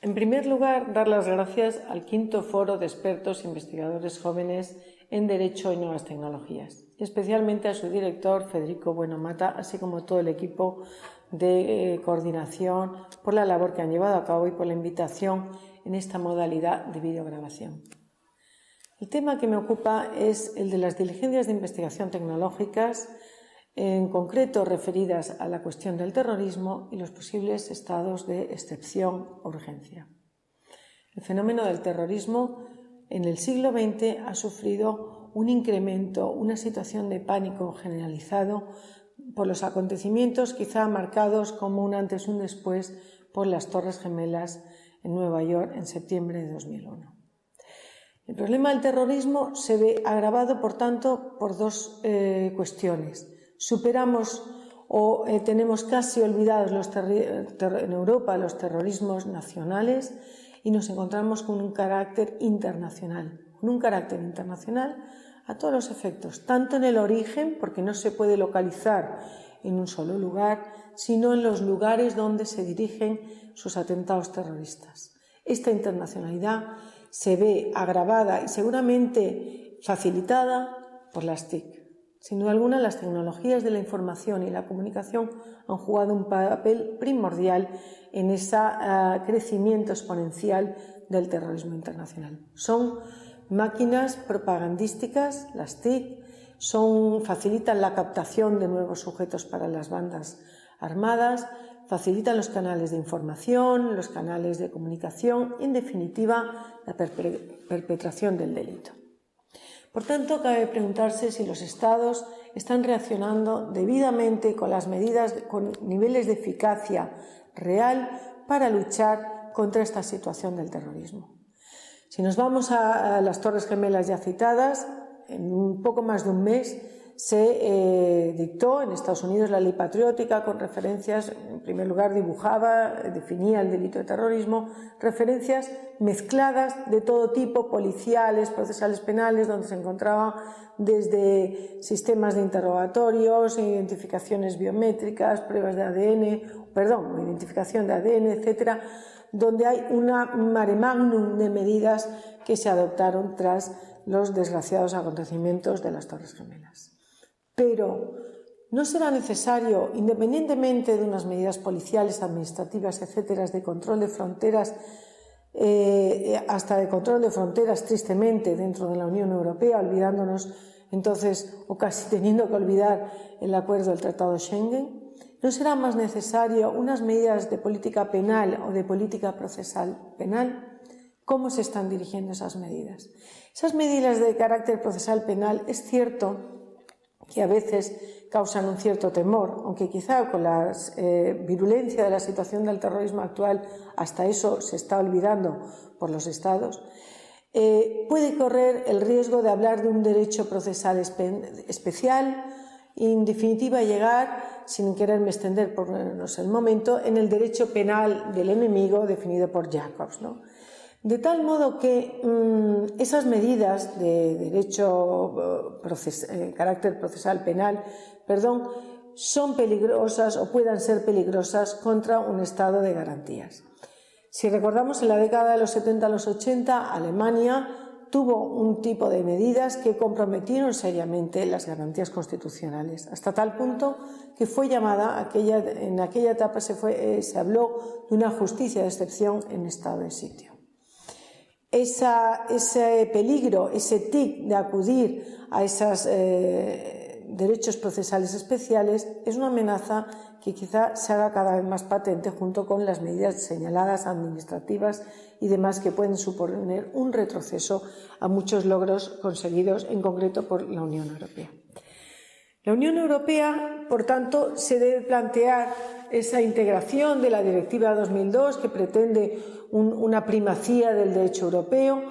En primer lugar, dar las gracias al quinto foro de expertos e investigadores jóvenes en Derecho y Nuevas Tecnologías, y especialmente a su director, Federico Bueno Mata, así como todo el equipo de coordinación por la labor que han llevado a cabo y por la invitación en esta modalidad de videograbación. El tema que me ocupa es el de las diligencias de investigación tecnológicas, en concreto referidas a la cuestión del terrorismo y los posibles estados de excepción o urgencia. El fenómeno del terrorismo en el siglo XX ha sufrido un incremento, una situación de pánico generalizado por los acontecimientos quizá marcados como un antes y un después por las Torres Gemelas en Nueva York en septiembre de 2001. El problema del terrorismo se ve agravado, por tanto, por dos cuestiones. Superamos o tenemos casi olvidados en Europa los terrorismos nacionales y nos encontramos con un carácter internacional, a todos los efectos, tanto en el origen, porque no se puede localizar en un solo lugar, sino en los lugares donde se dirigen sus atentados terroristas. Esta internacionalidad se ve agravada y seguramente facilitada por las TIC. Sin duda alguna, las tecnologías de la información y la comunicación han jugado un papel primordial en ese crecimiento exponencial del terrorismo internacional. Son máquinas propagandísticas, las TIC, facilitan la captación de nuevos sujetos para las bandas armadas, facilitan los canales de información, los canales de comunicación y, en definitiva, la perpetración del delito. Por tanto, cabe preguntarse si los Estados están reaccionando debidamente con las medidas, con niveles de eficacia real para luchar contra esta situación del terrorismo. Si nos vamos a las Torres Gemelas ya citadas, en un poco más de un mes se dictó en Estados Unidos la ley patriótica con referencias, en primer lugar definía el delito de terrorismo, referencias mezcladas de todo tipo, policiales, procesales, penales, donde se encontraba desde sistemas de interrogatorios, identificaciones biométricas, pruebas de identificación de ADN, etcétera, donde hay un mare magnum de medidas que se adoptaron tras los desgraciados acontecimientos de las Torres Gemelas. Pero no será necesario, independientemente de unas medidas policiales, administrativas, etcétera, de control de fronteras, hasta de control de fronteras, tristemente, dentro de la Unión Europea, olvidándonos entonces, o casi teniendo que olvidar el acuerdo del Tratado de Schengen, ¿no será más necesario unas medidas de política penal o de política procesal penal? ¿Cómo se están dirigiendo esas medidas? Esas medidas de carácter procesal penal es cierto que a veces causan un cierto temor, aunque quizá con la virulencia de la situación del terrorismo actual hasta eso se está olvidando por los Estados, puede correr el riesgo de hablar de un derecho procesal especial y, en definitiva, llegar, sin quererme extender por el momento, en el derecho penal del enemigo definido por Jacobs, ¿no? De tal modo que esas medidas de derecho carácter procesal penal, son peligrosas o puedan ser peligrosas contra un estado de garantías. Si recordamos, en la década de los 70 a los 80, Alemania tuvo un tipo de medidas que comprometieron seriamente las garantías constitucionales, hasta tal punto que fue llamada, en aquella etapa se habló de una justicia de excepción en estado de sitio. Ese peligro, ese tic de acudir a esos derechos procesales especiales es una amenaza que quizá se haga cada vez más patente junto con las medidas señaladas administrativas y demás que pueden suponer un retroceso a muchos logros conseguidos, en concreto por la Unión Europea. La Unión Europea, por tanto, se debe plantear esa integración de la Directiva 2002 que pretende una primacía del derecho europeo,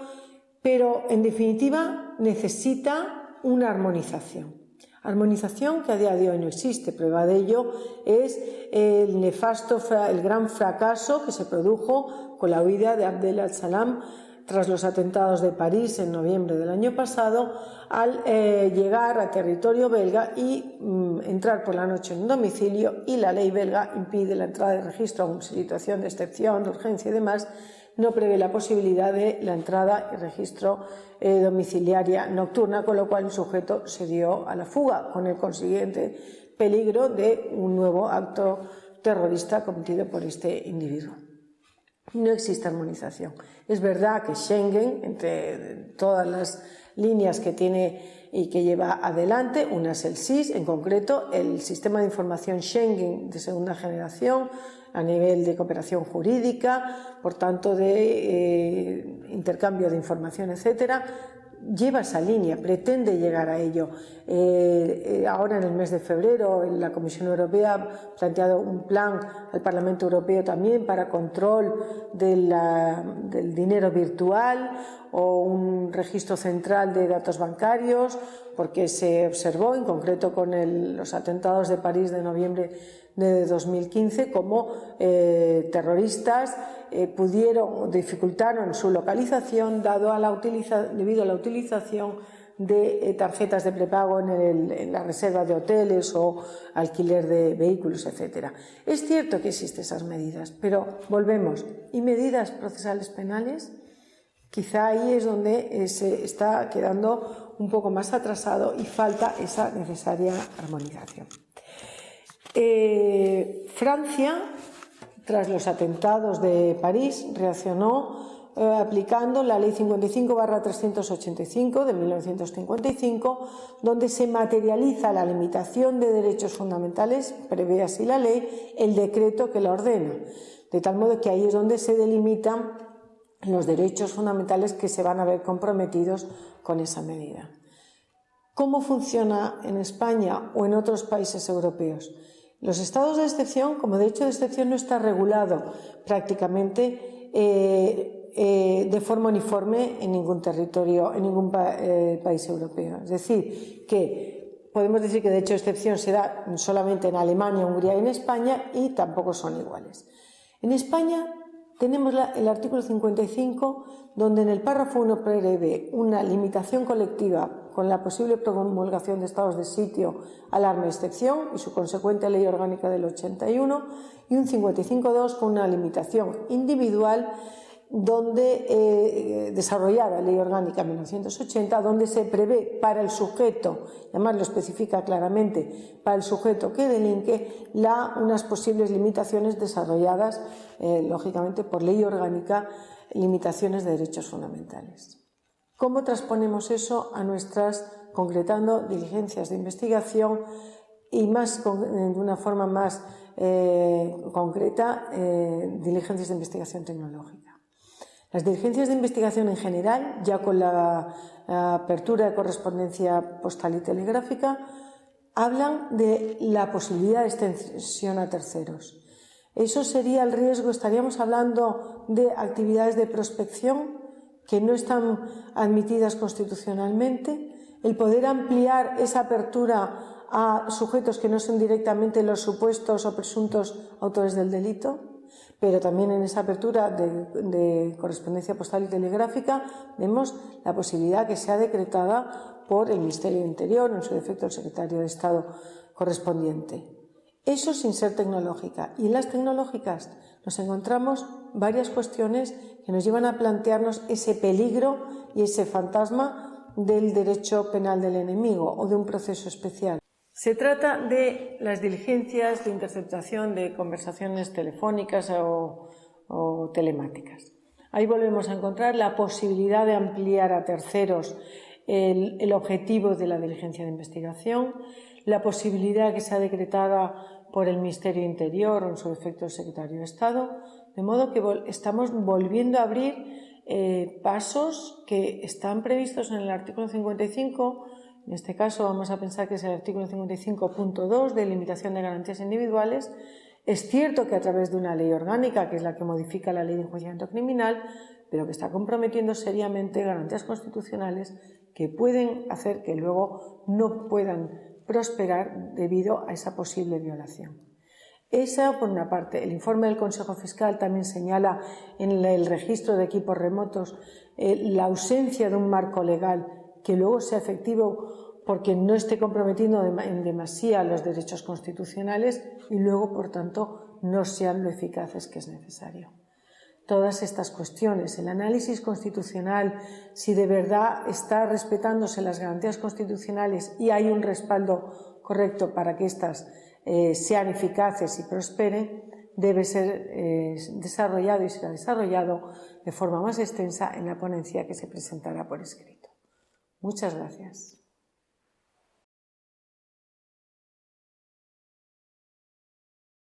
pero en definitiva necesita una armonización. Armonización que a día de hoy no existe. Prueba de ello es el gran fracaso que se produjo con la huida de Abdel al-Salam tras los atentados de París en noviembre del año pasado, al llegar a territorio belga y entrar por la noche en un domicilio, y la ley belga impide la entrada de registro en situación de excepción, de urgencia y demás, no prevé la posibilidad de la entrada y registro domiciliaria nocturna, con lo cual el sujeto se dio a la fuga, con el consiguiente peligro de un nuevo acto terrorista cometido por este individuo. No existe armonización. Es verdad que Schengen, entre todas las líneas que tiene y que lleva adelante, una es el SIS, en concreto el Sistema de Información Schengen de segunda generación, a nivel de cooperación jurídica, por tanto de intercambio de información, etcétera, lleva esa línea, pretende llegar a ello. Ahora en el mes de febrero la Comisión Europea ha planteado un plan al Parlamento Europeo también para control del dinero virtual o un registro central de datos bancarios, porque se observó, en concreto con los atentados de París de noviembre de 2015, como terroristas dificultaron su localización debido a la utilización de tarjetas de prepago en la reserva de hoteles o alquiler de vehículos, etc. Es cierto que existen esas medidas, pero volvemos. ¿Y medidas procesales penales? Quizá ahí es donde se está quedando un poco más atrasado y falta esa necesaria armonización. Francia, tras los atentados de París, reaccionó aplicando la Ley 55/385 de 1955, donde se materializa la limitación de derechos fundamentales, prevé así la ley, el decreto que la ordena, de tal modo que ahí es donde se delimitan los derechos fundamentales que se van a ver comprometidos con esa medida. ¿Cómo funciona en España o en otros países europeos? Los estados de excepción, como derecho de excepción, no está regulado prácticamente de forma uniforme en ningún territorio, en ningún país europeo. Es decir, que podemos decir que derecho de excepción se da solamente en Alemania, Hungría y en España, y tampoco son iguales. En España tenemos el artículo 55, donde en el párrafo 1 prevé una limitación colectiva con la posible promulgación de estados de sitio, alarma y excepción y su consecuente ley orgánica del 81, y un 55.2 con una limitación individual desarrollada, ley orgánica 1980, donde se prevé para el sujeto, además lo especifica claramente, para el sujeto que delinque, unas posibles limitaciones desarrolladas, lógicamente por ley orgánica, limitaciones de derechos fundamentales. ¿Cómo transponemos eso a concretando diligencias de investigación y de una forma más concreta, diligencias de investigación tecnológica? Las diligencias de investigación en general, ya con la apertura de correspondencia postal y telegráfica, hablan de la posibilidad de extensión a terceros. Eso sería el riesgo, estaríamos hablando de actividades de prospección que no están admitidas constitucionalmente, el poder ampliar esa apertura a sujetos que no son directamente los supuestos o presuntos autores del delito, pero también en esa apertura de correspondencia postal y telegráfica vemos la posibilidad que sea decretada por el Ministerio del Interior, en su defecto el Secretario de Estado correspondiente. Eso sin ser tecnológica. Y en las tecnológicas nos encontramos varias cuestiones que nos llevan a plantearnos ese peligro y ese fantasma del derecho penal del enemigo o de un proceso especial. Se trata de las diligencias de interceptación de conversaciones telefónicas o telemáticas. Ahí volvemos a encontrar la posibilidad de ampliar a terceros el objetivo de la diligencia de investigación, la posibilidad que sea decretada por el Ministerio Interior o en su defecto el Secretario de Estado, de modo que estamos volviendo a abrir pasos que están previstos en el artículo 55. En este caso vamos a pensar que es el artículo 55.2 de limitación de garantías individuales. Es cierto que a través de una ley orgánica, que es la que modifica la ley de enjuiciamiento criminal, pero que está comprometiendo seriamente garantías constitucionales que pueden hacer que luego no puedan prosperar debido a esa posible violación. Esa, por una parte. El informe del Consejo Fiscal también señala en el registro de equipos remotos la ausencia de un marco legal que luego sea efectivo porque no esté comprometiendo en demasía los derechos constitucionales y luego, por tanto, no sean lo eficaces que es necesario. todas estas cuestiones. El análisis constitucional, si de verdad está respetándose las garantías constitucionales y hay un respaldo correcto para que éstas sean eficaces y prosperen, debe ser desarrollado y será desarrollado de forma más extensa en la ponencia que se presentará por escrito. Muchas gracias.